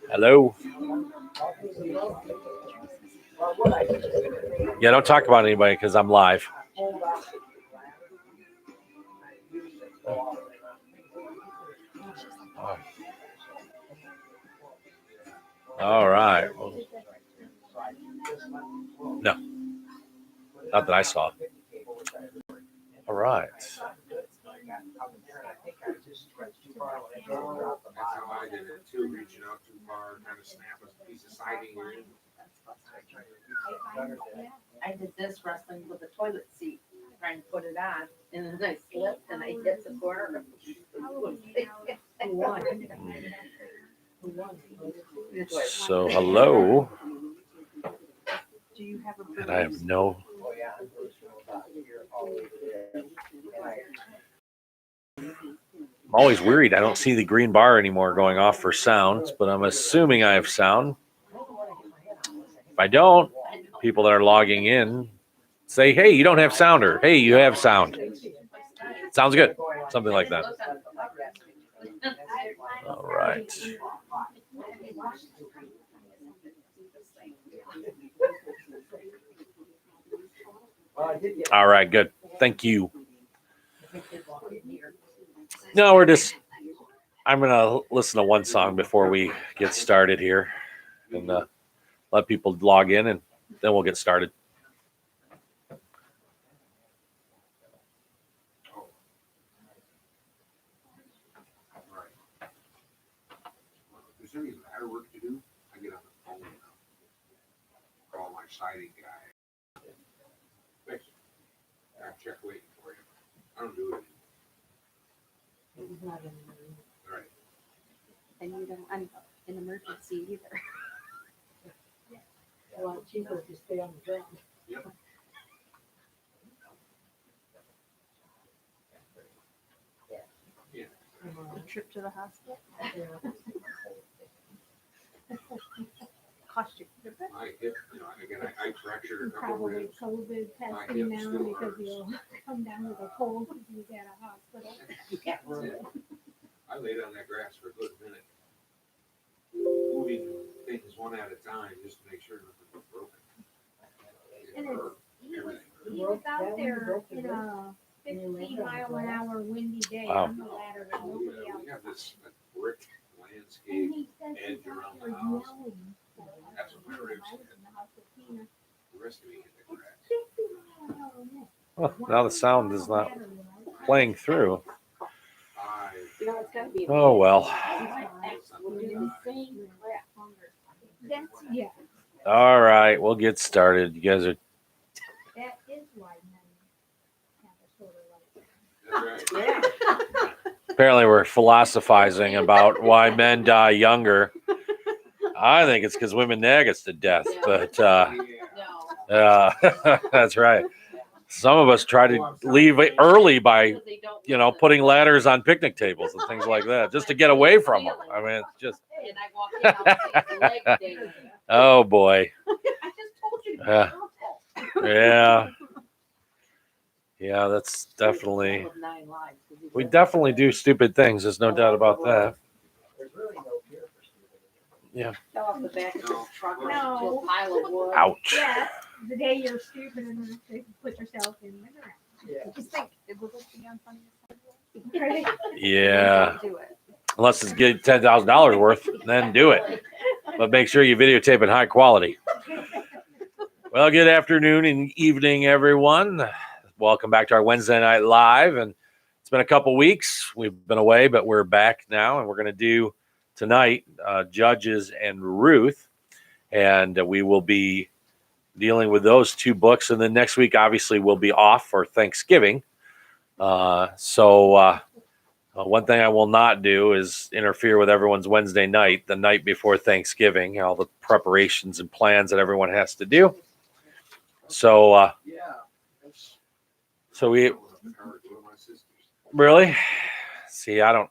Hello. Yeah, don't talk about anybody because I'm live. All right. No, not that I saw. All right. That's how I did it too, reaching out too far, kind of snap a piece of siding in. I did this wrestling with the toilet seat, trying to put it on, and then I slipped and I hit the corner. So, hello. Do you have a And I have no. I'm always worried. I don't see the green bar anymore going off for sounds, but I'm assuming I have sound. If I don't, people that are logging in say, hey, you don't have sound, or hey, you have sound. Sounds good. Something like that. All right. All right, good. Thank you. No, I'm going to listen to one song before we get started here and let people log in, and then we'll get started. If there's any ladder work to do, I get on the phone now. Call my siding guy. Fix it. I have check waiting for you. I don't do it. Right. And you don't want an emergency either. Well, it's cheaper to stay on the ground. Yep. Yeah. A trip to the hospital Yeah. cost you. My hip, again, I fractured a couple Probably ribs. COVID My testing hip now still because hurts. you'll come down with a cold if you get a hospital. That's it. I laid on that grass for a good minute, moving things one at a time just to make sure nothing was broken. And Or He was, everything. he was out there in a 15-mile-an-hour windy day Wow. on the ladder with Oh, nobody yeah, else. we have this brick landscape. And he said edge he's out around there the house. yelling. So I That's said, what my "Dude, ribs I was did. in the house with Tina. The rest of me hit the grass. It's 50-mile-an-hour wind. Well, now the sound is not playing through. It's gotta be. Oh, well. That's, yeah, All right, we'll get started. You guys are. that is why men have a shorter life. That's right. Apparently, we're philosophizing about why men die younger. I think it's because women nag us to death, but Yeah. that's right. Some of us try to leave early by, putting ladders on picnic tables and things like that, just to get away from them. I mean, it's just, And I walk in, I'll say, leg day. oh boy. I just told you. Yeah. Yeah. Yeah, that's definitely, we definitely do stupid things. There's no doubt about that. Yeah. Fell off the back of his truck into No. a pile of wood. Ouch. Yes, the day you're stupid enough to put yourself in the ground. Yeah. Just think, it was looking on funny. Right? Yeah. Do it. Unless it's get $10,000 worth, then do it. But make sure you videotape in high quality. Well, good afternoon and evening, everyone. Welcome back to our Wednesday Night Live. And it's been a couple weeks. We've been away, but we're back now. And we're going to do tonight Judges and Ruth. And we will be dealing with those two books. And then next week, obviously, we'll be off for Thanksgiving. So one thing I will not do is interfere with everyone's Wednesday night, the night before Thanksgiving, all the preparations and plans that everyone has to do. So, we really see. I'm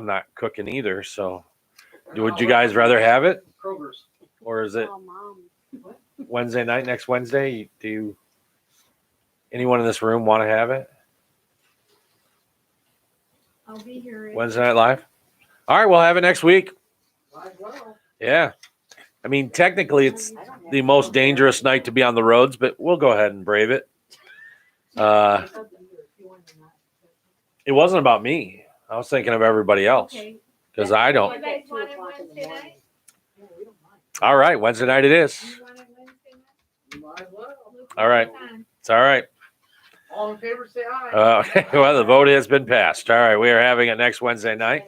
not cooking either. So, would you guys rather have it, Kroger's. or is it Oh, Mom. Wednesday night? Next Wednesday? Anyone in this room want to have it? I'll be here. Wednesday Night Live. All right, we'll have it next week. Yeah. I mean, technically, it's the most dangerous night to be on the roads, but we'll go ahead and brave it. It wasn't about me. I was thinking of everybody else Okay. because I You don't. guys want it Wednesday night? All right, Wednesday night it is. You want it Wednesday night? All right. Time. It's all right. All in favor, say aye. Okay, well, the vote has been passed. All right, we are having it next Wednesday night.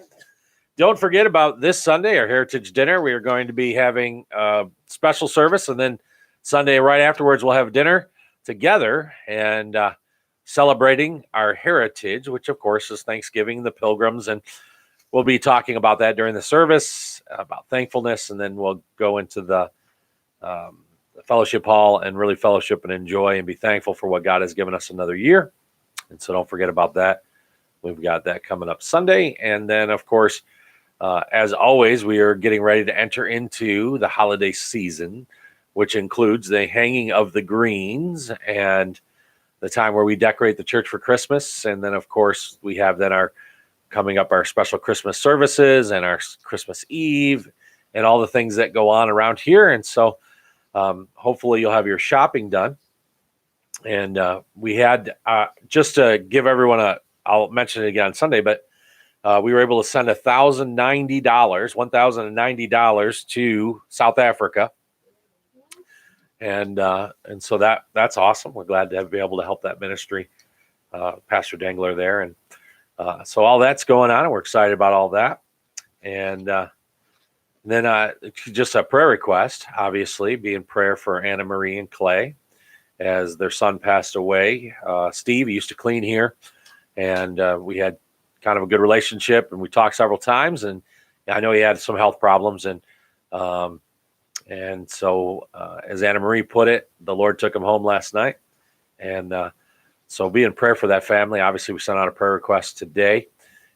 Don't forget about this Sunday, our Heritage Dinner. We are going to be having a special service, and then Sunday right afterwards, we'll have dinner together and celebrating our heritage, which, of course, is Thanksgiving, the Pilgrims, and we'll be talking about that during the service, about thankfulness, and then we'll go into the fellowship hall and really fellowship and enjoy and be thankful for what God has given us another year. And so don't forget about that. We've got that coming up Sunday. And then, of course, as always, we are getting ready to enter into the holiday season, which includes the hanging of the greens and the time where we decorate the church for Christmas. And then, of course, we have then our special Christmas services and our Christmas Eve and all the things that go on around here. And so hopefully you'll have your shopping done. And we had, just to give everyone I'll mention it again on Sunday, but we were able to send $1,090 to South Africa. And so that's awesome. We're glad to be able to help that ministry, Pastor Dengler there. And so all that's going on, and we're excited about all that. And then just a prayer request, obviously, be in prayer for Anna Marie and Clay as their son passed away. Steve used to clean here, and we had kind of a good relationship, and we talked several times, and I know he had some health problems. And so as Anna Marie put it, the Lord took him home last night. And so be in prayer for that family. Obviously, we sent out a prayer request today,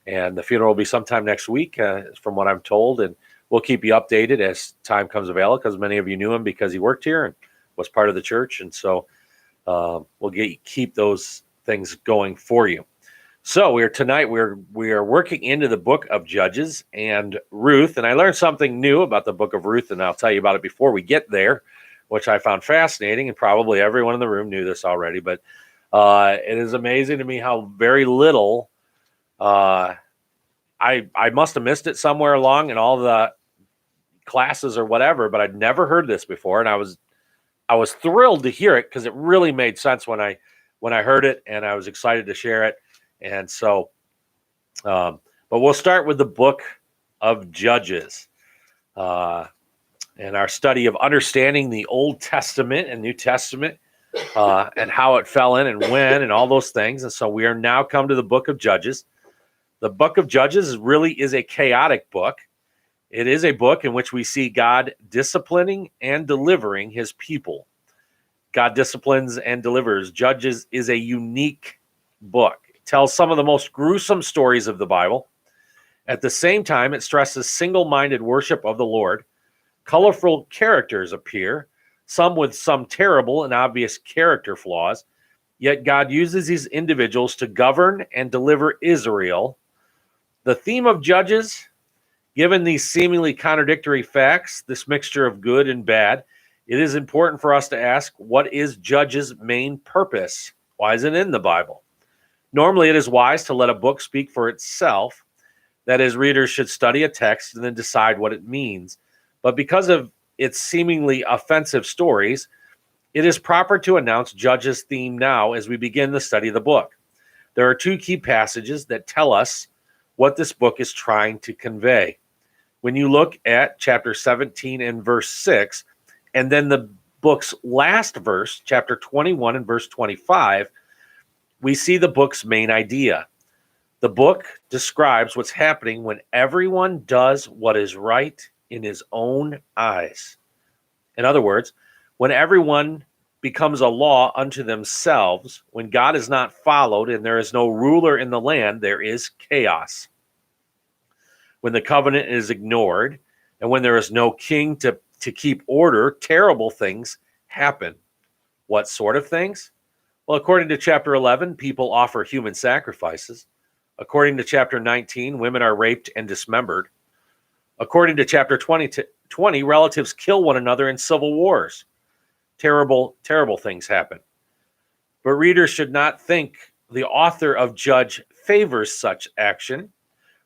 and the funeral will be sometime next week, from what I'm told. And we'll keep you updated as time comes available, because many of you knew him because he worked here and was part of the church. And so we'll keep those things going for you. So we are working into the book of Judges and Ruth, and I learned something new about the book of Ruth, and I'll tell you about it before we get there, which I found fascinating, and probably everyone in the room knew this already. But it is amazing to me how very little I must have missed it somewhere along in all the classes or whatever, but I'd never heard this before, and I was thrilled to hear it because it really made sense when I heard it, and I was excited to share it. And so, but we'll start with the book of Judges, and our study of understanding the Old Testament and New Testament, and how it fell in and when and all those things. And so we are now come to the book of Judges. The book of Judges really is a chaotic book. It is a book in which we see God disciplining and delivering his people. God disciplines and delivers. Judges is a unique book. Tells some of the most gruesome stories of the Bible. At the same time, it stresses single-minded worship of the Lord. Colorful characters appear, some with some terrible and obvious character flaws, yet God uses these individuals to govern and deliver Israel. The theme of Judges, given these seemingly contradictory facts, this mixture of good and bad, it is important for us to ask, what is Judges' main purpose? Why is it in the Bible? Normally, it is wise to let a book speak for itself. That is, readers should study a text and then decide what it means. But because of its seemingly offensive stories, it is proper to announce Judges' theme now as we begin the study of the book. There are two key passages that tell us what this book is trying to convey. When you look at chapter 17 and verse 6, and then the book's last verse, chapter 21 and verse 25, we see the book's main idea. The book describes what's happening when everyone does what is right in his own eyes. In other words, when everyone becomes a law unto themselves, when God is not followed and there is no ruler in the land, there is chaos. When the covenant is ignored and when there is no king to keep order, terrible things happen. What sort of things? Well, according to chapter 11, people offer human sacrifices. According to chapter 19, women are raped and dismembered. According to chapter 20, relatives kill one another in civil wars. Terrible, terrible things happen. But readers should not think the author of Judge favors such action.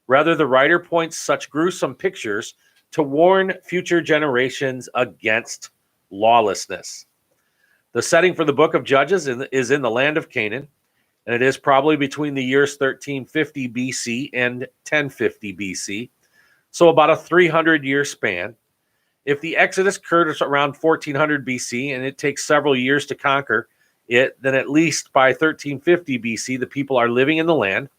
Rather, the writer points such gruesome pictures to warn future generations against lawlessness. The setting for the book of Judges is in the land of Canaan, and it is probably between the years 1350 BC and 1050 BC, so about a 300-year span. If the Exodus occurred around 1400 BC and it takes several years to conquer it, then at least by 1350 BC, the people are living in the land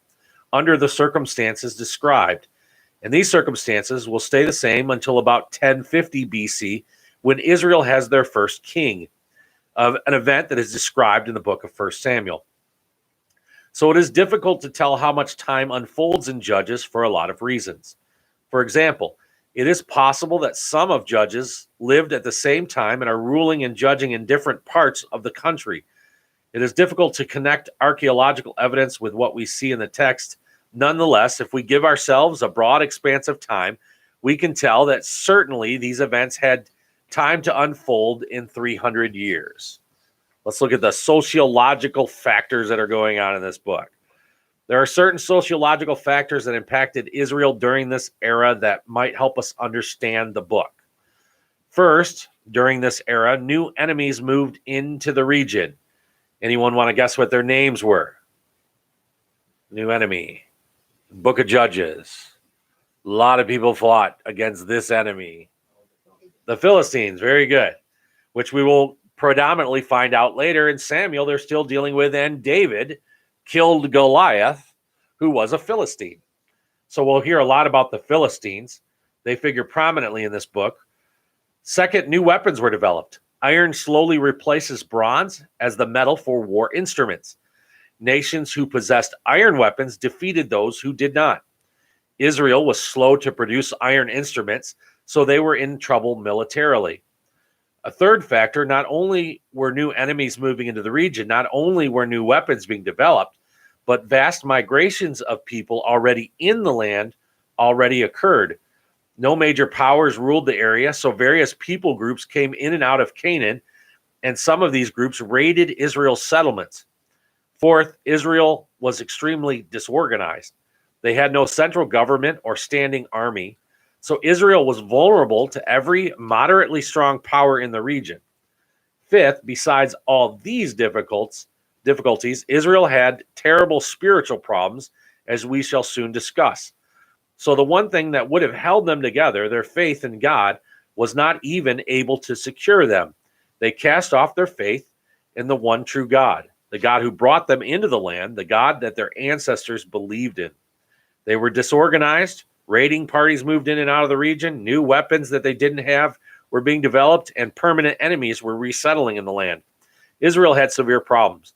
under the circumstances described. And these circumstances will stay the same until about 1050 BC, when Israel has their first king, of an event that is described in the book of 1 Samuel. So it is difficult to tell how much time unfolds in Judges for a lot of reasons. For example, it is possible that some of Judges lived at the same time and are ruling and judging in different parts of the country. It is difficult to connect archaeological evidence with what we see in the text. Nonetheless, if we give ourselves a broad expanse of time, we can tell that certainly these events had time to unfold in 300 years. Let's look at the sociological factors that are going on in this book. There are certain sociological factors that impacted Israel during this era that might help us understand the book. First, during this era, new enemies moved into the region. Anyone want to guess what their names were? New enemy. Book of Judges. A lot of people fought against this enemy. The Philistines, very good. Which we will predominantly find out later in Samuel they're still dealing with, and David killed Goliath, who was a Philistine. So we'll hear a lot about the Philistines. They figure prominently in this book. Second, new weapons were developed. Iron slowly replaces bronze as the metal for war instruments. Nations who possessed iron weapons defeated those who did not. Israel was slow to produce iron instruments, so they were in trouble militarily. A third factor, not only were new enemies moving into the region, not only were new weapons being developed, but vast migrations of people already in the land already occurred. No major powers ruled the area, so various people groups came in and out of Canaan, and some of these groups raided Israel's settlements. Fourth, Israel was extremely disorganized. They had no central government or standing army, so Israel was vulnerable to every moderately strong power in the region. Fifth, besides all these difficulties, Israel had terrible spiritual problems, as we shall soon discuss. So the one thing that would have held them together, their faith in God, was not even able to secure them. They cast off their faith in the one true God, the God who brought them into the land, the God that their ancestors believed in. They were disorganized. Raiding parties moved in and out of the region. New weapons that they didn't have were being developed, and permanent enemies were resettling in the land. Israel had severe problems.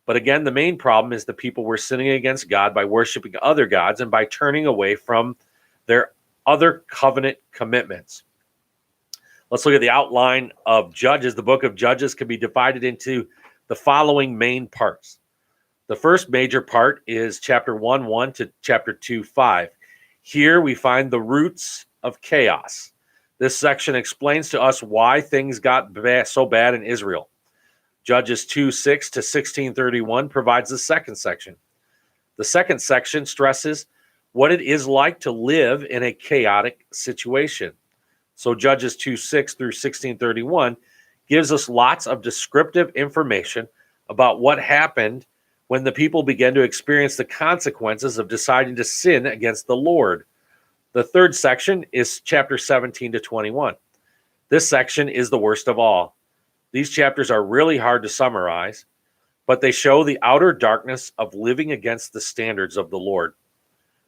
But again, the main problem is the people were sinning against God by worshiping other gods and by turning away from their other covenant commitments. Let's look at the outline of Judges. The book of Judges can be divided into the following main parts. The first major part is chapter 1:1 to chapter 2:5. Here we find the roots of chaos. This section explains to us why things got so bad in Israel. Judges 2:6 to 16:31 provides the second section. The second section stresses what it is like to live in a chaotic situation. So Judges 2:6 through 16:31 gives us lots of descriptive information about what happened when the people began to experience the consequences of deciding to sin against the Lord. The third section is chapter 17 to 21. This section is the worst of all. These chapters are really hard to summarize, but they show the outer darkness of living against the standards of the Lord.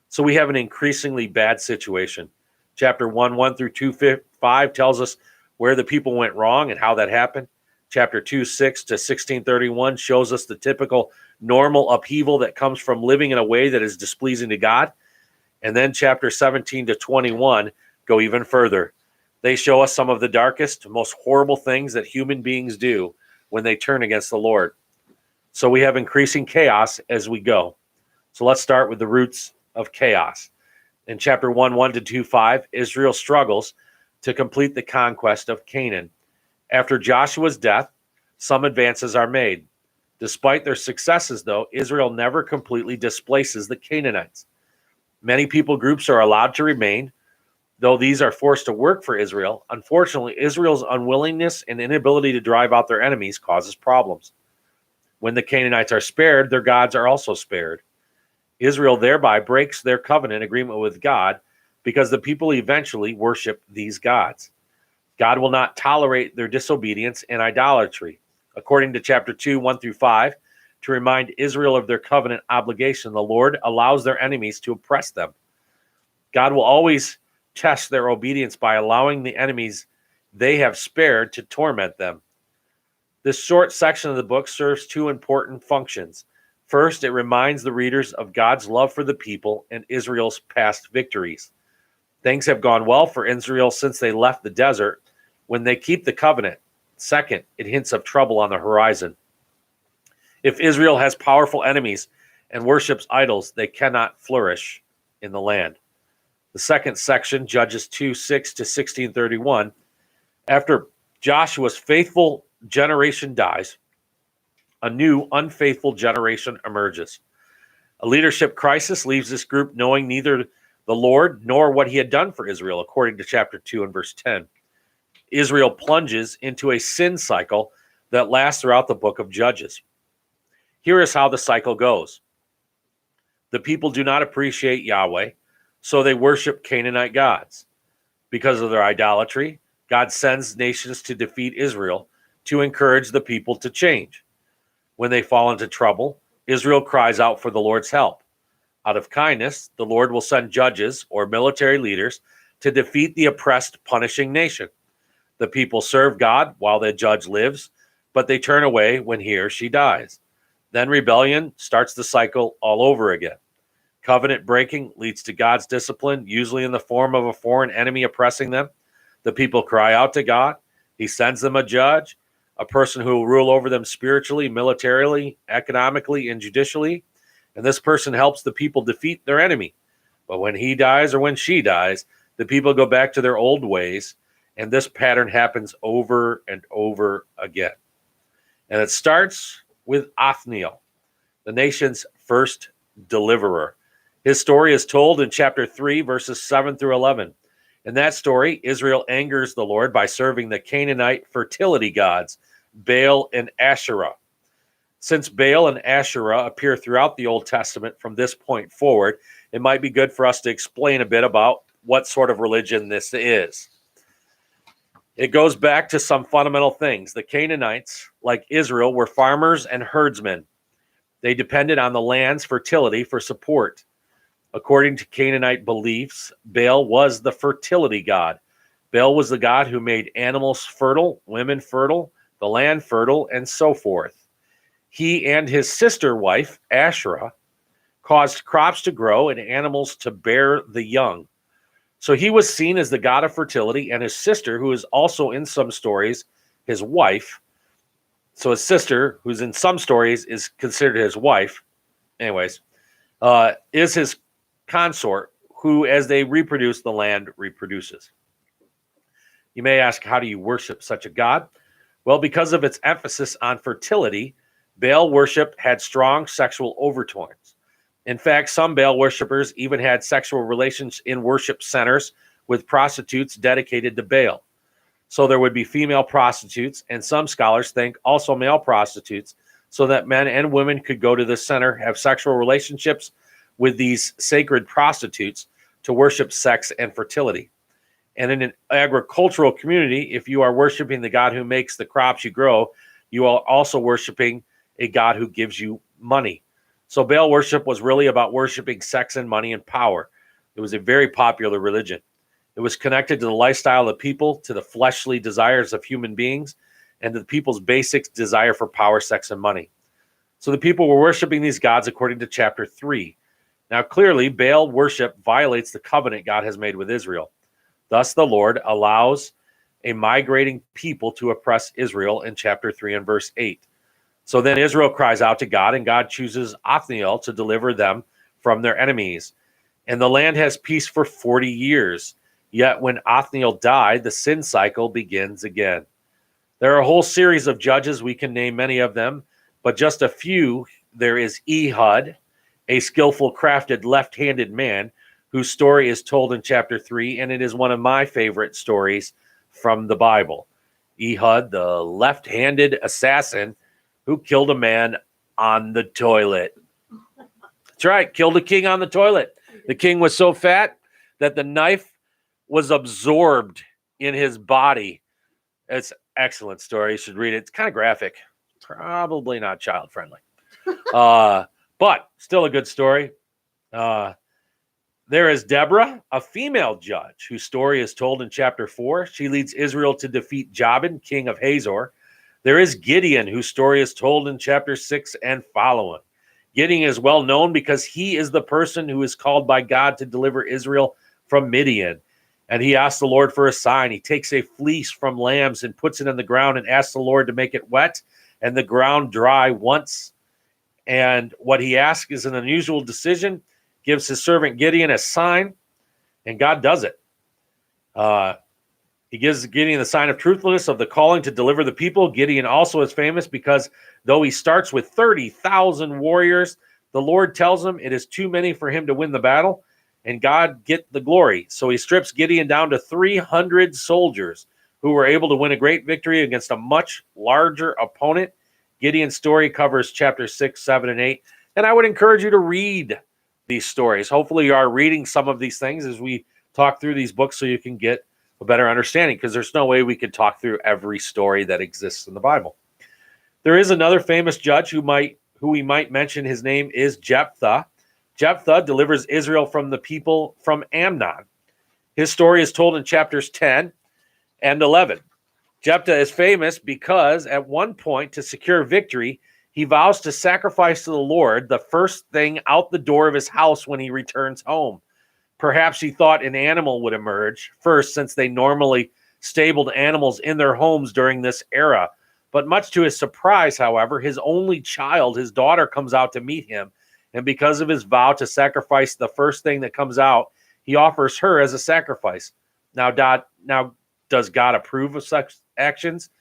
So we have an increasingly bad situation. Chapter 1:1 through 2:5 tells us where the people went wrong and how that happened. Chapter 2:6 to 16:31 shows us the typical normal upheaval that comes from living in a way that is displeasing to God. And then chapter 17 to 21 go even further. They show us some of the darkest, most horrible things that human beings do when they turn against the Lord. So we have increasing chaos as we go. So let's start with the roots of chaos. In chapter 1:1-2:5, Israel struggles to complete the conquest of Canaan. After Joshua's death, some advances are made. Despite their successes, though, Israel never completely displaces the Canaanites. Many people groups are allowed to remain, though these are forced to work for Israel. Unfortunately, Israel's unwillingness and inability to drive out their enemies causes problems. When the Canaanites are spared, their gods are also spared. Israel thereby breaks their covenant agreement with God because the people eventually worship these gods. God will not tolerate their disobedience and idolatry. According to chapter 2:1-5, to remind Israel of their covenant obligation, the Lord allows their enemies to oppress them. God will always test their obedience by allowing the enemies they have spared to torment them. This short section of the book serves two important functions. First, it reminds the readers of God's love for the people and Israel's past victories. Things have gone well for Israel since they left the desert when they keep the covenant. Second, it hints of trouble on the horizon. If Israel has powerful enemies and worships idols, they cannot flourish in the land. The second section, Judges 2:6-16:31, after Joshua's faithful generation dies, a new unfaithful generation emerges. A leadership crisis leaves this group knowing neither the Lord nor what he had done for Israel, according to chapter 2 and verse 10. Israel plunges into a sin cycle that lasts throughout the book of Judges. Here is how the cycle goes. The people do not appreciate Yahweh, so they worship Canaanite gods. Because of their idolatry, God sends nations to defeat Israel to encourage the people to change. When they fall into trouble, Israel cries out for the Lord's help. Out of kindness, the Lord will send judges or military leaders to defeat the oppressed, punishing nation. The people serve God while the judge lives, but they turn away when he or she dies. Then rebellion starts the cycle all over again. Covenant breaking leads to God's discipline, usually in the form of a foreign enemy oppressing them. The people cry out to God. He sends them a judge, a person who will rule over them spiritually, militarily, economically, and judicially. And this person helps the people defeat their enemy. But when he dies or when she dies, the people go back to their old ways. And this pattern happens over and over again. And it starts with Othniel, the nation's first deliverer. His story is told in chapter 3, verses 7-11. In that story, Israel angers the Lord by serving the Canaanite fertility gods, Baal and Asherah. Since Baal and Asherah appear throughout the Old Testament from this point forward, it might be good for us to explain a bit about what sort of religion this is. It goes back to some fundamental things. The Canaanites, like Israel, were farmers and herdsmen. They depended on the land's fertility for support. According to Canaanite beliefs, Baal was the fertility god. Baal was the god who made animals fertile, women fertile, the land fertile, and so forth. He and his sister wife, Asherah, caused crops to grow and animals to bear the young. So he was seen as the god of fertility, and his sister, who is also in some stories his wife, so his sister, who's in some stories is considered his wife, anyways, is his consort, who, as they reproduce, the land reproduces. You may ask, how do you worship such a god? Well, because of its emphasis on fertility, Baal worship had strong sexual overtones. In fact, some Baal worshippers even had sexual relations in worship centers with prostitutes dedicated to Baal. So there would be female prostitutes, and some scholars think also male prostitutes, so that men and women could go to this center, have sexual relationships with these sacred prostitutes to worship sex and fertility. And in an agricultural community, if you are worshiping the God who makes the crops you grow, you are also worshiping a God who gives you money. So Baal worship was really about worshiping sex and money and power. It was a very popular religion. It was connected to the lifestyle of the people, to the fleshly desires of human beings, and to the people's basic desire for power, sex, and money. So the people were worshiping these gods according to chapter 3. Now, clearly, Baal worship violates the covenant God has made with Israel. Thus, the Lord allows a migrating people to oppress Israel in chapter 3 and verse 8. So then Israel cries out to God, and God chooses Othniel to deliver them from their enemies. And the land has peace for 40 years. Yet when Othniel died, the sin cycle begins again. There are a whole series of judges. We can name many of them, but just a few. There is Ehud, a skillful, crafted, left-handed man whose story is told in chapter 3, and it is one of my favorite stories from the Bible. Ehud, the left-handed assassin who killed a man on the toilet. That's right, killed a king on the toilet. The king was so fat that the knife was absorbed in his body. It's an excellent story. You should read it. It's kind of graphic. Probably not child-friendly. But still a good story. There is Deborah, a female judge, whose story is told in chapter 4. She leads Israel to defeat Jabin, king of Hazor. There is Gideon, whose story is told in chapter 6 and following. Gideon is well known because he is the person who is called by God to deliver Israel from Midian. And he asks the Lord for a sign. He takes a fleece from lambs and puts it in the ground and asks the Lord to make it wet and the ground dry once. And what he asks is an unusual decision, gives his servant Gideon a sign, and God does it. He gives Gideon the sign of truthfulness of the calling to deliver the people. Gideon also is famous because though he starts with 30,000 warriors, the Lord tells him it is too many for him to win the battle, and God get the glory. So he strips Gideon down to 300 soldiers who were able to win a great victory against a much larger opponent. Gideon's story covers chapter 6, 7, and 8. And I would encourage you to read these stories. Hopefully you are reading some of these things as we talk through these books so you can get a better understanding, because there's no way we could talk through every story that exists in the Bible. There is another famous judge who we might mention. His name is Jephthah. Jephthah delivers Israel from the people from Ammon. His story is told in chapters 10 and 11. Jephthah is famous because at one point, to secure victory, he vows to sacrifice to the Lord the first thing out the door of his house when he returns home. Perhaps he thought an animal would emerge first, since they normally stabled animals in their homes during this era. But much to his surprise, however, his only child, his daughter, comes out to meet him. And because of his vow to sacrifice the first thing that comes out, he offers her as a sacrifice. Now, does God approve of such actions?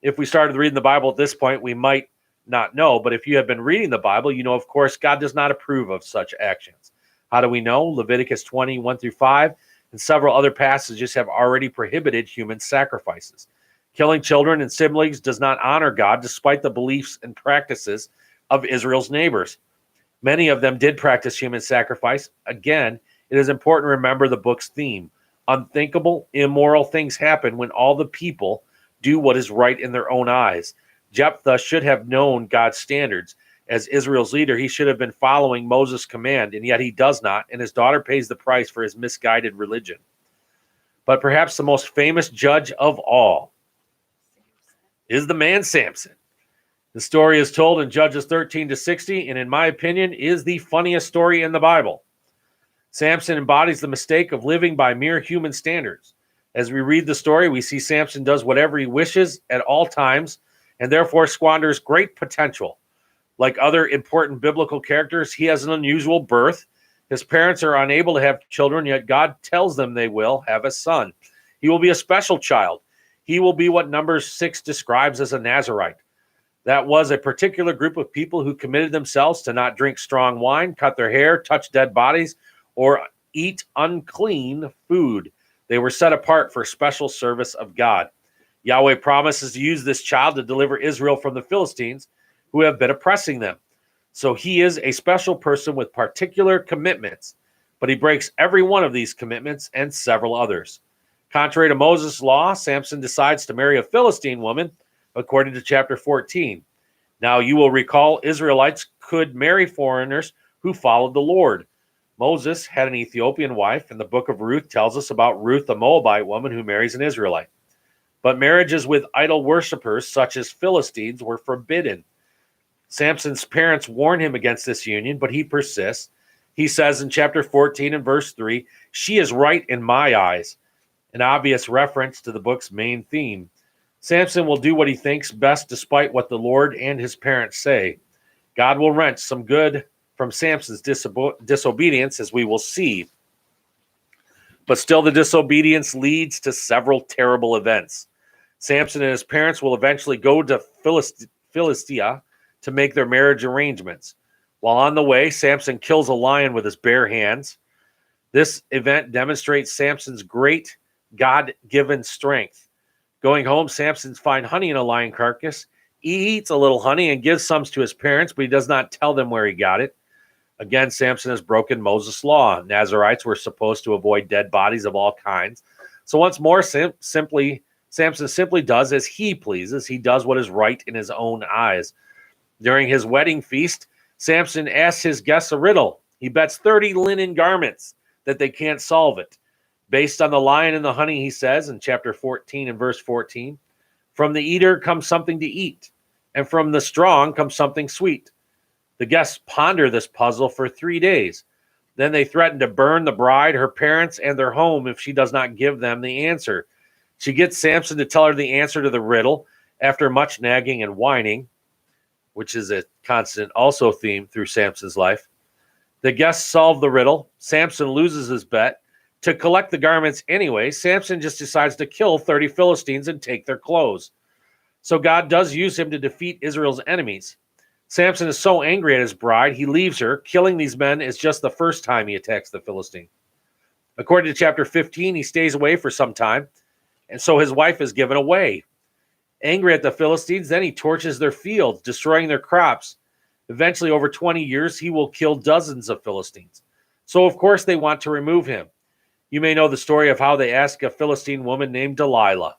If we started reading the Bible at this point, we might not know. But if you have been reading the Bible, you know, of course, God does not approve of such actions. How do we know? Leviticus 20, 1-5, and several other passages have already prohibited human sacrifices. Killing children and siblings does not honor God, despite the beliefs and practices of Israel's neighbors. Many of them did practice human sacrifice. Again, it is important to remember the book's theme. Unthinkable, immoral things happen when all the people do what is right in their own eyes. Jephthah should have known God's standards. As Israel's leader, he should have been following Moses' command, and yet he does not, and his daughter pays the price for his misguided religion. But perhaps the most famous judge of all is the man Samson. The story is told in Judges 13-60, and in my opinion, is the funniest story in the Bible. Samson embodies the mistake of living by mere human standards. As we read the story, we see Samson does whatever he wishes at all times, and therefore squanders great potential. Like other important biblical characters, he has an unusual birth. His parents are unable to have children, yet God tells them they will have a son. He will be a special child. He will be what Numbers 6 describes as a Nazirite. That was a particular group of people who committed themselves to not drink strong wine, cut their hair, touch dead bodies, or eat unclean food. They were set apart for special service of God. Yahweh promises to use this child to deliver Israel from the Philistines, who have been oppressing them. So he is a special person with particular commitments, but he breaks every one of these commitments and several others. Contrary to Moses' law, Samson decides to marry a Philistine woman, according to chapter 14. Now you will recall Israelites could marry foreigners who followed the Lord. Moses had an Ethiopian wife, and the book of Ruth tells us about Ruth, a Moabite woman who marries an Israelite. But marriages with idol worshippers, such as Philistines, were forbidden. Samson's parents warn him against this union, but he persists. He says in chapter 14 and verse 3, "She is right in my eyes," an obvious reference to the book's main theme. Samson will do what he thinks best despite what the Lord and his parents say. God will wrench some good from Samson's disobedience, as we will see. But still, the disobedience leads to several terrible events. Samson and his parents will eventually go to Philistia to make their marriage arrangements. While on the way, Samson kills a lion with his bare hands. This event demonstrates Samson's great God-given strength. Going home, Samson finds honey in a lion carcass. He eats a little honey and gives some to his parents, but he does not tell them where he got it. Again, Samson has broken Moses' law. Nazarites were supposed to avoid dead bodies of all kinds. So once more, Samson simply does as he pleases. He does what is right in his own eyes. During his wedding feast, Samson asks his guests a riddle. He bets 30 linen garments that they can't solve it. Based on the lion and the honey, he says in chapter 14 and verse 14, from the eater comes something to eat, and from the strong comes something sweet. The guests ponder this puzzle for 3 days. Then they threaten to burn the bride, her parents, and their home if she does not give them the answer. She gets Samson to tell her the answer to the riddle after much nagging and whining, which is a constant also theme through Samson's life. The guests solve the riddle. Samson loses his bet. To collect the garments anyway, Samson just decides to kill 30 Philistines and take their clothes. So God does use him to defeat Israel's enemies. Samson is so angry at his bride, he leaves her. Killing these men is just the first time he attacks the Philistine. According to chapter 15, he stays away for some time, and so his wife is given away. Angry at the Philistines, then he torches their fields, destroying their crops. Eventually, over 20 years, he will kill dozens of Philistines. So, of course, they want to remove him. You may know the story of how they ask a Philistine woman named Delilah,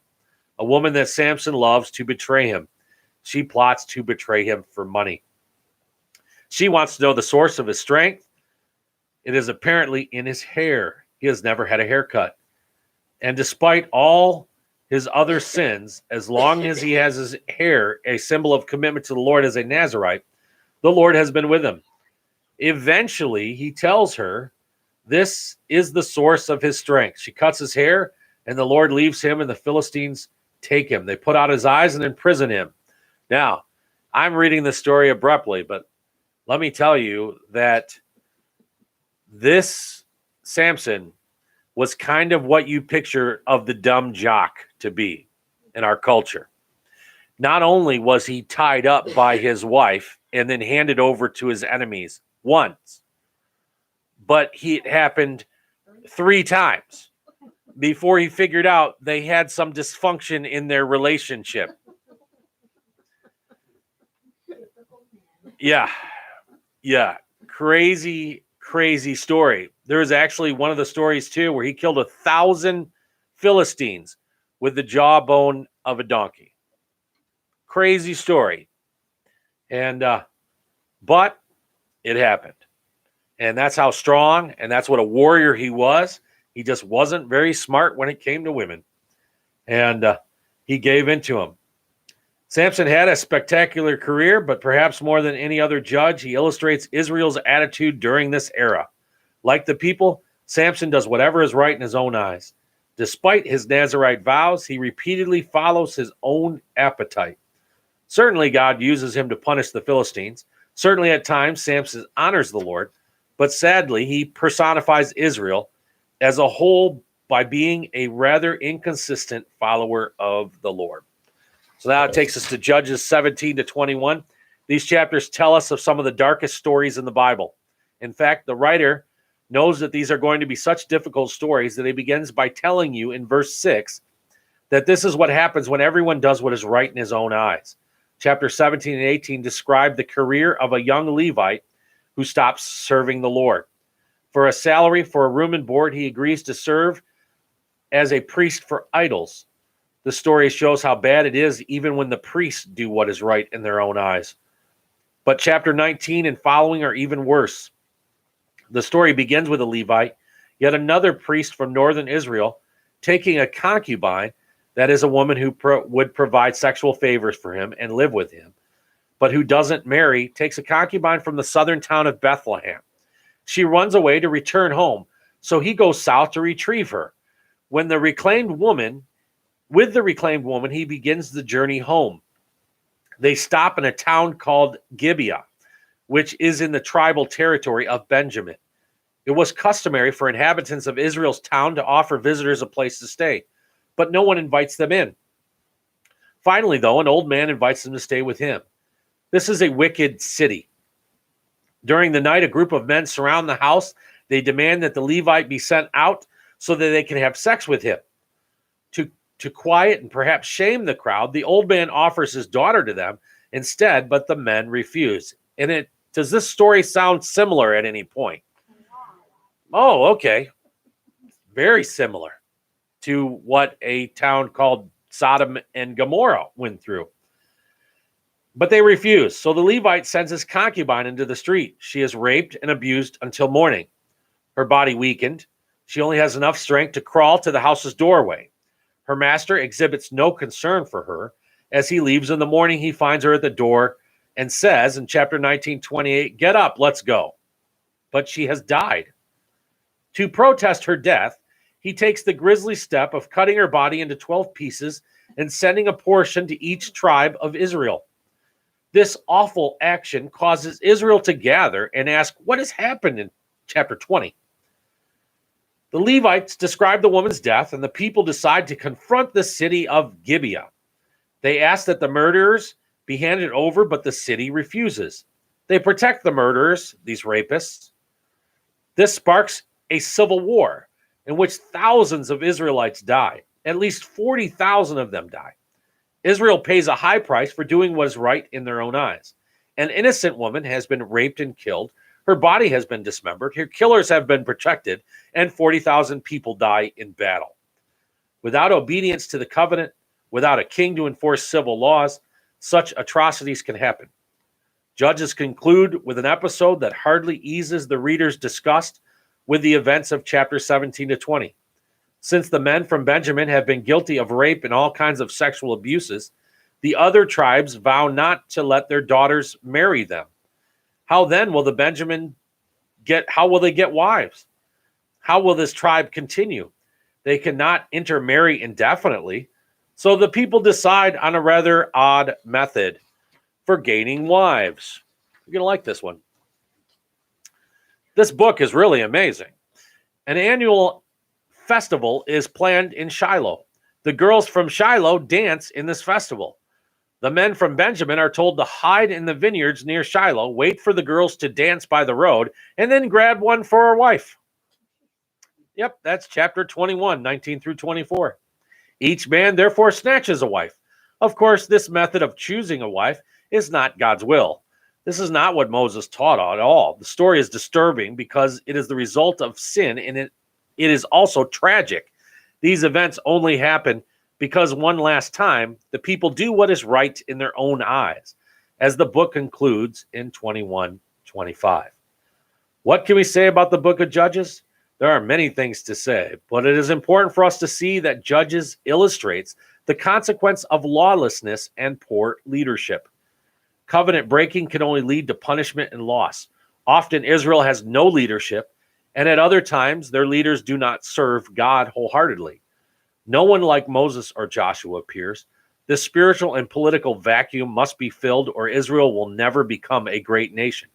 a woman that Samson loves, to betray him. She plots to betray him for money. She wants to know the source of his strength. It is apparently in his hair. He has never had a haircut. And despite all his other sins, as long as he has his hair, a symbol of commitment to the Lord as a Nazarite, the Lord has been with him. Eventually, he tells her this is the source of his strength. She cuts his hair, and the Lord leaves him, and the Philistines take him. They put out his eyes and imprison him. Now, I'm reading this story abruptly, but let me tell you that this Samson was kind of what you picture of the dumb jock to be in our culture. Not only was he tied up by his wife and then handed over to his enemies once, but it happened 3 times before he figured out they had some dysfunction in their relationship. Yeah. Crazy story. There is actually one of the stories too where he killed 1,000 Philistines with the jawbone of a donkey. Crazy story. And but it happened. And that's how strong and that's what a warrior he was. He just wasn't very smart when it came to women. And he gave in to him. Samson had a spectacular career, but perhaps more than any other judge, he illustrates Israel's attitude during this era. Like the people, Samson does whatever is right in his own eyes. Despite his Nazirite vows, he repeatedly follows his own appetite. Certainly, God uses him to punish the Philistines. Certainly, at times, Samson honors the Lord. But sadly, he personifies Israel as a whole by being a rather inconsistent follower of the Lord. So now it takes us to Judges 17 to 21. These chapters tell us of some of the darkest stories in the Bible. In fact, the writer knows that these are going to be such difficult stories that he begins by telling you in verse 6 that this is what happens when everyone does what is right in his own eyes. Chapter 17 and 18 describe the career of a young Levite who stops serving the Lord. For a salary, for a room and board, he agrees to serve as a priest for idols. The story shows how bad it is even when the priests do what is right in their own eyes. But chapter 19 and following are even worse. The story begins with a Levite, yet another priest from northern Israel, taking a concubine, that is a woman who would provide sexual favors for him and live with him, but who doesn't marry, takes a concubine from the southern town of Bethlehem. She runs away to return home, so he goes south to retrieve her. With the reclaimed woman, he begins the journey home. They stop in a town called Gibeah, which is in the tribal territory of Benjamin. It was customary for inhabitants of Israel's town to offer visitors a place to stay, but no one invites them in. Finally, though, an old man invites them to stay with him. This is a wicked city. During the night, a group of men surround the house. They demand that the Levite be sent out so that they can have sex with him. To quiet and perhaps shame the crowd, the old man offers his daughter to them instead, but the men refuse. And does this story sound similar at any point? Oh, okay. Very similar to what a town called Sodom and Gomorrah went through. But they refuse. So the Levite sends his concubine into the street. She is raped and abused until morning. Her body weakened. She only has enough strength to crawl to the house's doorway. Her master exhibits no concern for her. As he leaves in the morning, he finds her at the door and says in chapter 19:28, "Get up, let's go." But she has died. To protest her death, he takes the grisly step of cutting her body into 12 pieces and sending a portion to each tribe of Israel. This awful action causes Israel to gather and ask what has happened in chapter 20. The Levites describe the woman's death, and the people decide to confront the city of Gibeah. They ask that the murderers be handed over, but the city refuses. They protect the murderers, these rapists. This sparks a civil war in which thousands of Israelites die. At least 40,000 of them die. Israel pays a high price for doing what is right in their own eyes. An innocent woman has been raped and killed. Her body has been dismembered. Her killers have been protected, and 40,000 people die in battle. Without obedience to the covenant, without a king to enforce civil laws, such atrocities can happen. Judges conclude with an episode that hardly eases the reader's disgust with the events of chapter 17 to 20. Since the men from Benjamin have been guilty of rape and all kinds of sexual abuses, the other tribes vow not to let their daughters marry them. How then will how will they get wives? How will this tribe continue? They cannot intermarry indefinitely. So the people decide on a rather odd method for gaining wives. You're going to like this one. This book is really amazing. An annual festival is planned in Shiloh. The girls from Shiloh dance in this festival. The men from Benjamin are told to hide in the vineyards near Shiloh, wait for the girls to dance by the road, and then grab one for a wife. Yep, that's chapter 21, 19 through 24. Each man therefore snatches a wife. Of course, this method of choosing a wife is not God's will. This is not what Moses taught at all. The story is disturbing because it is the result of sin, and it is also tragic. These events only happen because one last time, the people do what is right in their own eyes, as the book concludes in 21:25. What can we say about the book of Judges? There are many things to say, but it is important for us to see that Judges illustrates the consequence of lawlessness and poor leadership. Covenant breaking can only lead to punishment and loss. Often Israel has no leadership, and at other times their leaders do not serve God wholeheartedly. No one like Moses or Joshua appears. This spiritual and political vacuum must be filled, or Israel will never become a great nation.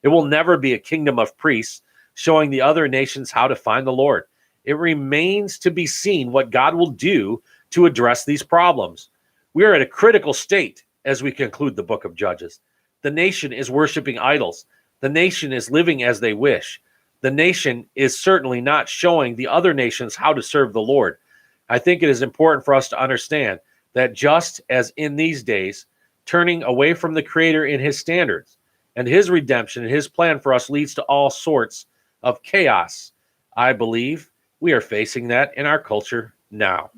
It will never be a kingdom of priests showing the other nations how to find the Lord. It remains to be seen what God will do to address these problems. We are at a critical state as we conclude the book of Judges. The nation is worshiping idols. The nation is living as they wish. The nation is certainly not showing the other nations how to serve the Lord. I think it is important for us to understand that just as in these days, turning away from the Creator in his standards and his redemption and his plan for us leads to all sorts of chaos, I believe we are facing that in our culture now.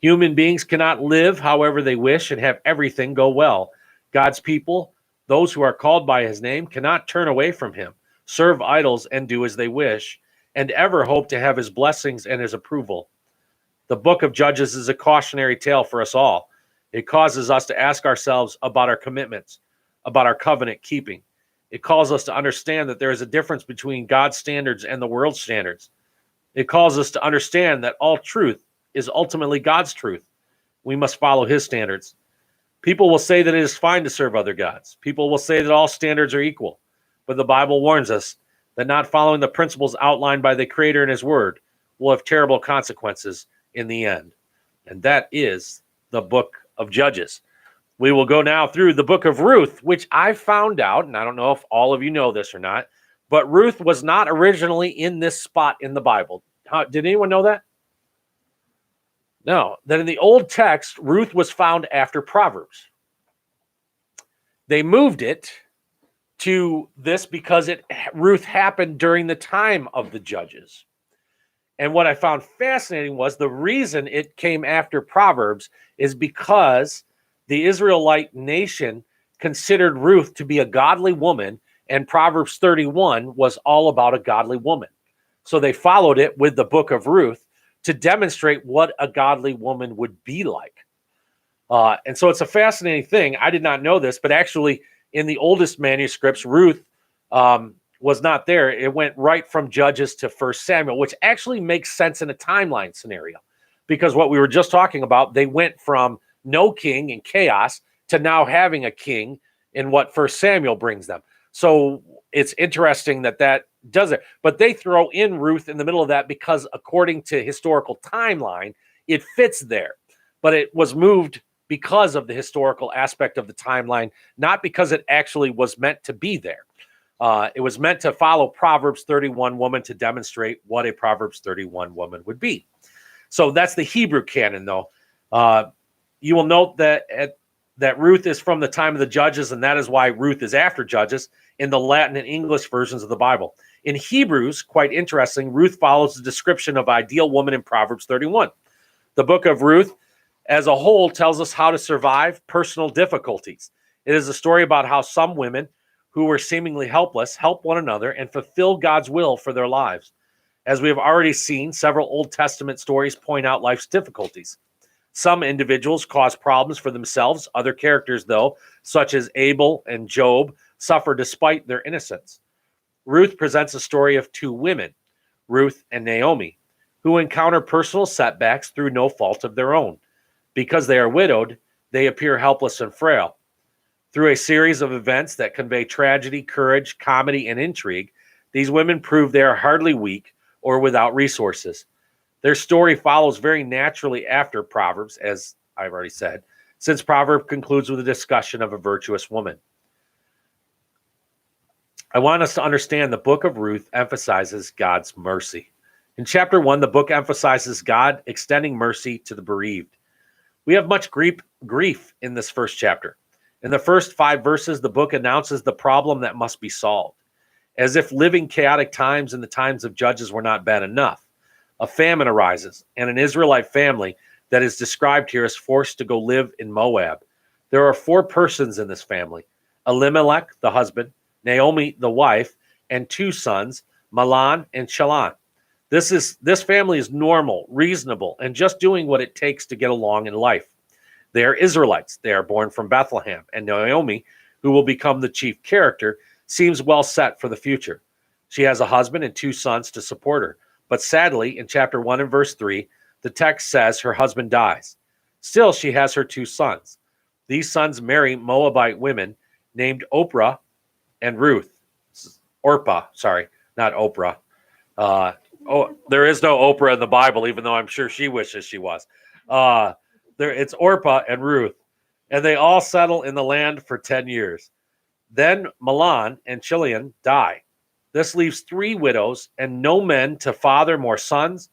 Human beings cannot live however they wish and have everything go well. God's people, those who are called by his name, cannot turn away from him, serve idols, and do as they wish, and ever hope to have his blessings and his approval. The book of Judges is a cautionary tale for us all. It causes us to ask ourselves about our commitments, about our covenant keeping. It calls us to understand that there is a difference between God's standards and the world's standards. It calls us to understand that all truth is ultimately God's truth. We must follow his standards. People will say that it is fine to serve other gods. People will say that all standards are equal. But the Bible warns us that not following the principles outlined by the Creator in His Word will have terrible consequences in the end. And that is the book of Judges. We will go now through the book of Ruth, which I found out, and I don't know if all of you know this or not, but Ruth was not originally in this spot in the Bible. Did anyone know that? No. That in the old text, Ruth was found after Proverbs. They moved it to this because Ruth happened during the time of the Judges. And what I found fascinating was the reason it came after Proverbs is because the Israelite nation considered Ruth to be a godly woman, and Proverbs 31 was all about a godly woman. So they followed it with the book of Ruth to demonstrate what a godly woman would be like. And so it's a fascinating thing. I did not know this, but actually in the oldest manuscripts, Ruth was not there. It went right from Judges to 1 Samuel, which actually makes sense in a timeline scenario, because what we were just talking about, they went from no king and chaos to now having a king in what 1 Samuel brings them. So it's interesting that does it. But they throw in Ruth in the middle of that because according to historical timeline, it fits there. But it was moved because of the historical aspect of the timeline, not because it actually was meant to be there. It was meant to follow Proverbs 31 woman to demonstrate what a Proverbs 31 woman would be. So that's the Hebrew canon, though. You will note that Ruth is from the time of the Judges, and that is why Ruth is after Judges in the Latin and English versions of the Bible. In Hebrews, quite interesting, Ruth follows the description of ideal woman in Proverbs 31. The book of Ruth as a whole tells us how to survive personal difficulties. It is a story about how some women who were seemingly helpless help one another and fulfill God's will for their lives. As we have already seen, several Old Testament stories point out life's difficulties. Some individuals cause problems for themselves. Other characters, though, such as Abel and Job, suffer despite their innocence. Ruth presents a story of two women, Ruth and Naomi, who encounter personal setbacks through no fault of their own. Because they are widowed, they appear helpless and frail. Through a series of events that convey tragedy, courage, comedy, and intrigue, these women prove they are hardly weak or without resources. Their story follows very naturally after Proverbs, as I've already said, since Proverbs concludes with a discussion of a virtuous woman. I want us to understand the book of Ruth emphasizes God's mercy. In chapter 1, the book emphasizes God extending mercy to the bereaved. We have much grief in this first chapter. In the first 5 verses, the book announces the problem that must be solved. As if living chaotic times in the times of Judges were not bad enough, a famine arises, and an Israelite family that is described here is forced to go live in Moab. There are 4 persons in this family: Elimelech, the husband, Naomi, the wife, and 2 sons, Mahlon and Chilion. This family is normal, reasonable, and just doing what it takes to get along in life. They are Israelites. They are born from Bethlehem, and Naomi, who will become the chief character, seems well set for the future. She has a husband and 2 sons to support her. But sadly, in chapter 1 and verse 3, the text says her husband dies. Still, she has her 2 sons. These sons marry Moabite women named Orpah and Ruth. Orpah, sorry, not Oprah. There is no Oprah in the Bible, even though I'm sure she wishes she was. It's Orpah and Ruth, and they all settle in the land for 10 years. Then Mahlon and Chilion die. This leaves 3 widows and no men to father more sons.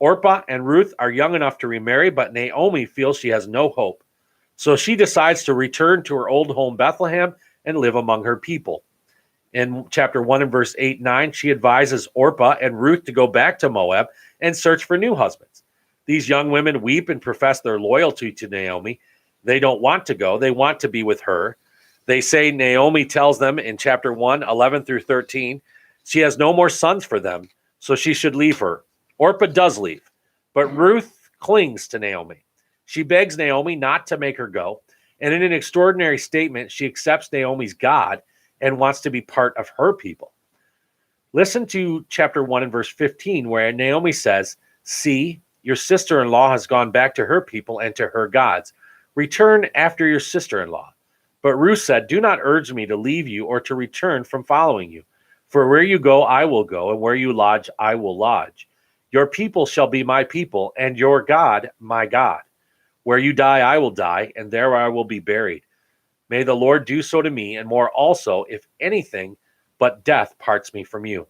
Orpah and Ruth are young enough to remarry, but Naomi feels she has no hope. So she decides to return to her old home, Bethlehem, and live among her people. In chapter 1 and verse 8-9, she advises Orpah and Ruth to go back to Moab and search for new husbands. These young women weep and profess their loyalty to Naomi. They don't want to go. They want to be with her. They say Naomi tells them in chapter 1, 11 through 13, she has no more sons for them, so she should leave her. Orpah does leave, but Ruth clings to Naomi. She begs Naomi not to make her go, and in an extraordinary statement, she accepts Naomi's God and wants to be part of her people. Listen to chapter 1 and verse 15, where Naomi says, "See, your sister-in-law has gone back to her people and to her gods. Return after your sister-in-law. But Ruth said, do not urge me to leave you or to return from following you. For where you go, I will go, and where you lodge, I will lodge. Your people shall be my people, and your God, my God. Where you die, I will die, and there I will be buried. May the Lord do so to me, and more also, if anything but death parts me from you.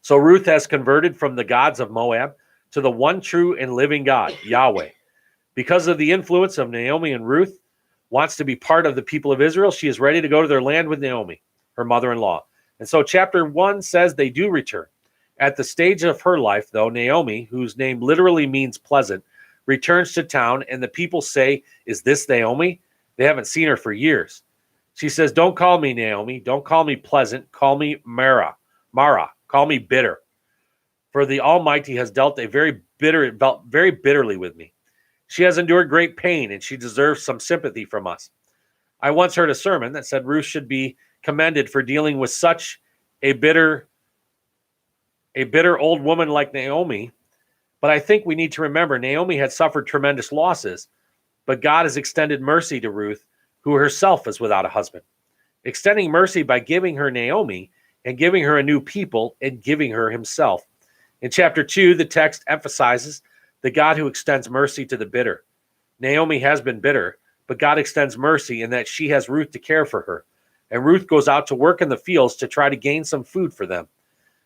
So Ruth has converted from the gods of Moab to the one true and living God, Yahweh. Because of the influence of Naomi, and Ruth wants to be part of the people of Israel, she is ready to go to their land with Naomi, her mother-in-law. And so chapter 1 says they do return. At the stage of her life, though, Naomi, whose name literally means pleasant, returns to town, and the people say, is this Naomi? They haven't seen her for years. She says, don't call me Naomi. Don't call me pleasant. Call me Mara. Call me bitter. For the Almighty has dealt very bitterly with me. She has endured great pain, and she deserves some sympathy from us. I once heard a sermon that said Ruth should be commended for dealing with such a bitter old woman like Naomi. But I think we need to remember Naomi had suffered tremendous losses, but God has extended mercy to Ruth, who herself is without a husband, extending mercy by giving her Naomi and giving her a new people and giving her himself. In chapter 2, the text emphasizes the God who extends mercy to the bitter. Naomi has been bitter, but God extends mercy in that she has Ruth to care for her. And Ruth goes out to work in the fields to try to gain some food for them.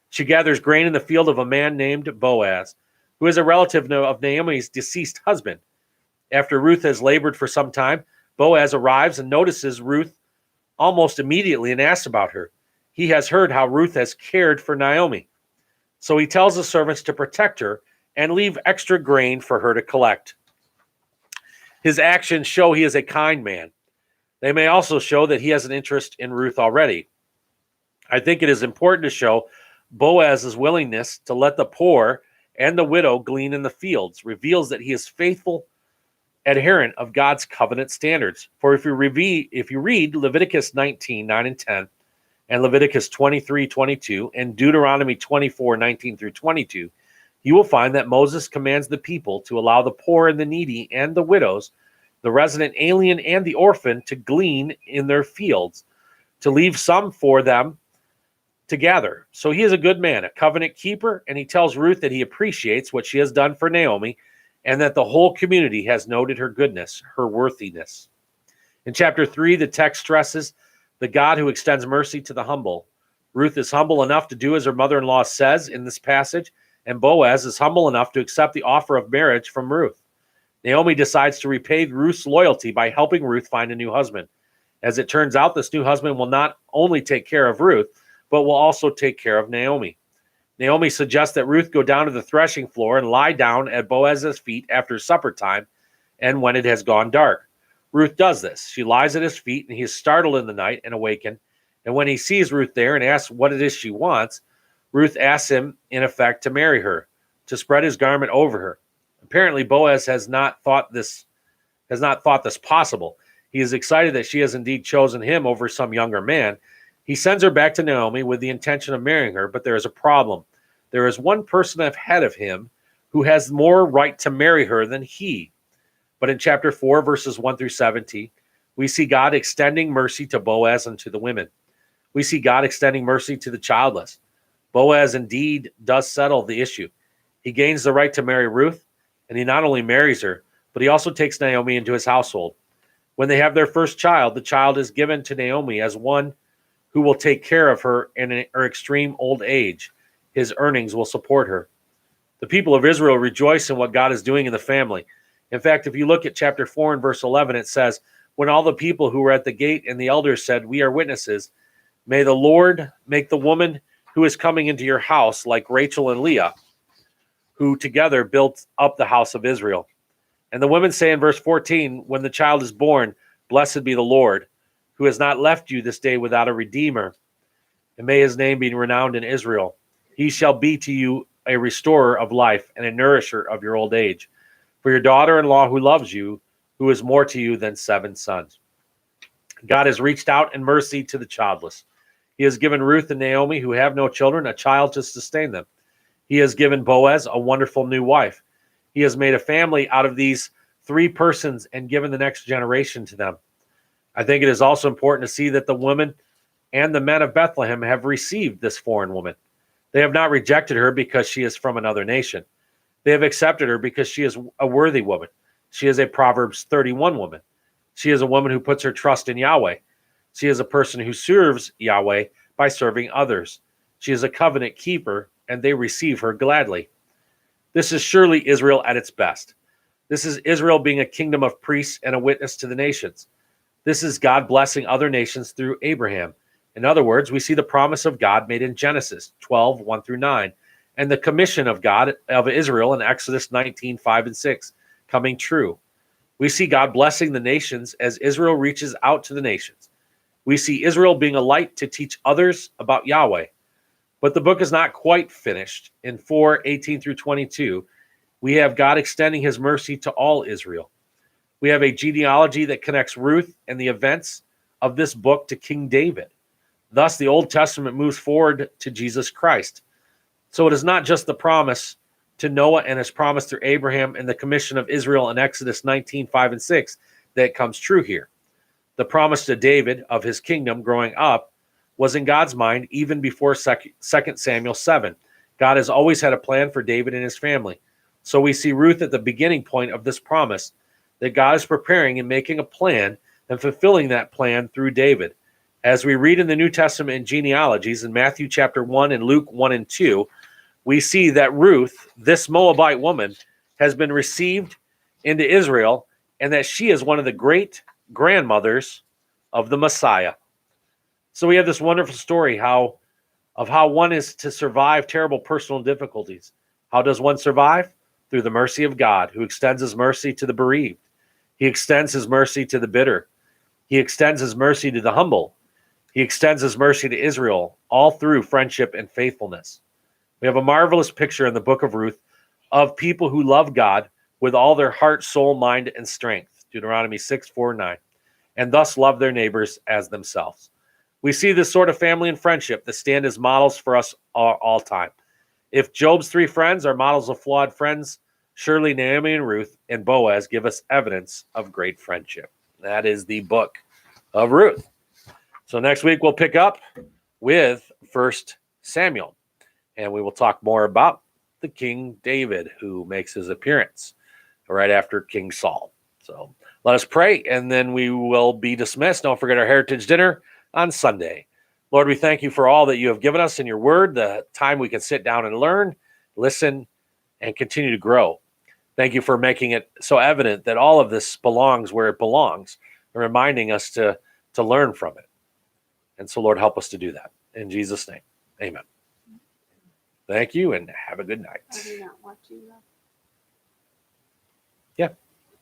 She gathers grain in the field of a man named Boaz, who is a relative of Naomi's deceased husband. After Ruth has labored for some time, Boaz arrives and notices Ruth almost immediately and asks about her. He has heard how Ruth has cared for Naomi. So he tells the servants to protect her and leave extra grain for her to collect. His actions show he is a kind man. They may also show that he has an interest in Ruth already. I think it is important to show Boaz's willingness to let the poor and the widow glean in the fields reveals that he is faithful adherent of God's covenant standards. For if you read Leviticus 19, 9 and 10, and Leviticus 23, 22, and Deuteronomy 24, 19 through 22, you will find that Moses commands the people to allow the poor and the needy and the widows, the resident alien and the orphan to glean in their fields, to leave some for them to gather. So he is a good man, a covenant keeper, and he tells Ruth that he appreciates what she has done for Naomi and that the whole community has noted her goodness, her worthiness. In chapter 3, the text stresses the God who extends mercy to the humble. Ruth is humble enough to do as her mother-in-law says in this passage, and Boaz is humble enough to accept the offer of marriage from Ruth. Naomi decides to repay Ruth's loyalty by helping Ruth find a new husband. As it turns out, this new husband will not only take care of Ruth, but will also take care of Naomi. Naomi suggests that Ruth go down to the threshing floor and lie down at Boaz's feet after supper time and when it has gone dark. Ruth does this. She lies at his feet, and he is startled in the night and awakened. And when he sees Ruth there and asks what it is she wants, Ruth asks him, in effect, to marry her, to spread his garment over her. Apparently, Boaz has not thought this possible. He is excited that she has indeed chosen him over some younger man. He sends her back to Naomi with the intention of marrying her, but there is a problem. There is one person ahead of him who has more right to marry her than he. But in chapter 4, verses 1 through 17, we see God extending mercy to Boaz and to the women. We see God extending mercy to the childless. Boaz indeed does settle the issue. He gains the right to marry Ruth, and he not only marries her, but he also takes Naomi into his household. When they have their first child, the child is given to Naomi as one who will take care of her in her extreme old age. His earnings will support her. The people of Israel rejoice in what God is doing in the family. In fact, if you look at chapter 4 and verse 11, it says, when all the people who were at the gate and the elders said, we are witnesses, may the Lord make the woman who is coming into your house like Rachel and Leah, who together built up the house of Israel. And the women say in verse 14, when the child is born, blessed be the Lord, who has not left you this day without a redeemer, and may his name be renowned in Israel. He shall be to you a restorer of life and a nourisher of your old age. For your daughter-in-law who loves you, who is more to you than 7 sons. God has reached out in mercy to the childless. He has given Ruth and Naomi, who have no children, a child to sustain them. He has given Boaz a wonderful new wife. He has made a family out of these 3 persons and given the next generation to them. I think it is also important to see that the women and the men of Bethlehem have received this foreign woman. They have not rejected her because she is from another nation. They have accepted her because she is a worthy woman. She is a Proverbs 31 woman. She is a woman who puts her trust in Yahweh. She is a person who serves Yahweh by serving others. She is a covenant keeper, and they receive her gladly. This is surely Israel at its best. This is Israel being a kingdom of priests and a witness to the nations. This is God blessing other nations through Abraham. In other words, we see the promise of God made in Genesis 12, 1 through 9, and the commission of God of Israel in Exodus 19, 5 and 6 coming true. We see God blessing the nations as Israel reaches out to the nations. We see Israel being a light to teach others about Yahweh. But the book is not quite finished. In 4:18 through 22, we have God extending his mercy to all Israel. We have a genealogy that connects Ruth and the events of this book to King David. Thus, the Old Testament moves forward to Jesus Christ. So it is not just the promise to Noah and his promise through Abraham and the commission of Israel in Exodus 19, 5 and 6 that comes true here. The promise to David of his kingdom growing up was in God's mind even before 2 Samuel 7. God has always had a plan for David and his family. So we see Ruth at the beginning point of this promise that God is preparing and making a plan and fulfilling that plan through David. As we read in the New Testament in genealogies in Matthew chapter 1 and Luke 1 and 2, we see that Ruth, this Moabite woman, has been received into Israel and that she is one of the great grandmothers of the Messiah. So we have this wonderful story of how one is to survive terrible personal difficulties. How does one survive? Through the mercy of God, who extends his mercy to the bereaved. He extends his mercy to the bitter. He extends his mercy to the humble. He extends his mercy to Israel, all through friendship and faithfulness. We have a marvelous picture in the book of Ruth of people who love God with all their heart, soul, mind, and strength. Deuteronomy 6, 4, 9. And thus love their neighbors as themselves. We see this sort of family and friendship that stand as models for us all time. If Job's 3 friends are models of flawed friends, surely Naomi and Ruth and Boaz give us evidence of great friendship. That is the book of Ruth. So next week we'll pick up with 1 Samuel, and we will talk more about the King David who makes his appearance right after King Saul. So let us pray, and then we will be dismissed. Don't forget our Heritage Dinner on Sunday. Lord, we thank you for all that you have given us in your word, the time we can sit down and learn, listen, and continue to grow. Thank you for making it so evident that all of this belongs where it belongs, and reminding us to learn from it. And so, Lord, help us to do that. In Jesus' name, amen. Thank you, and have a good night. I do not want you.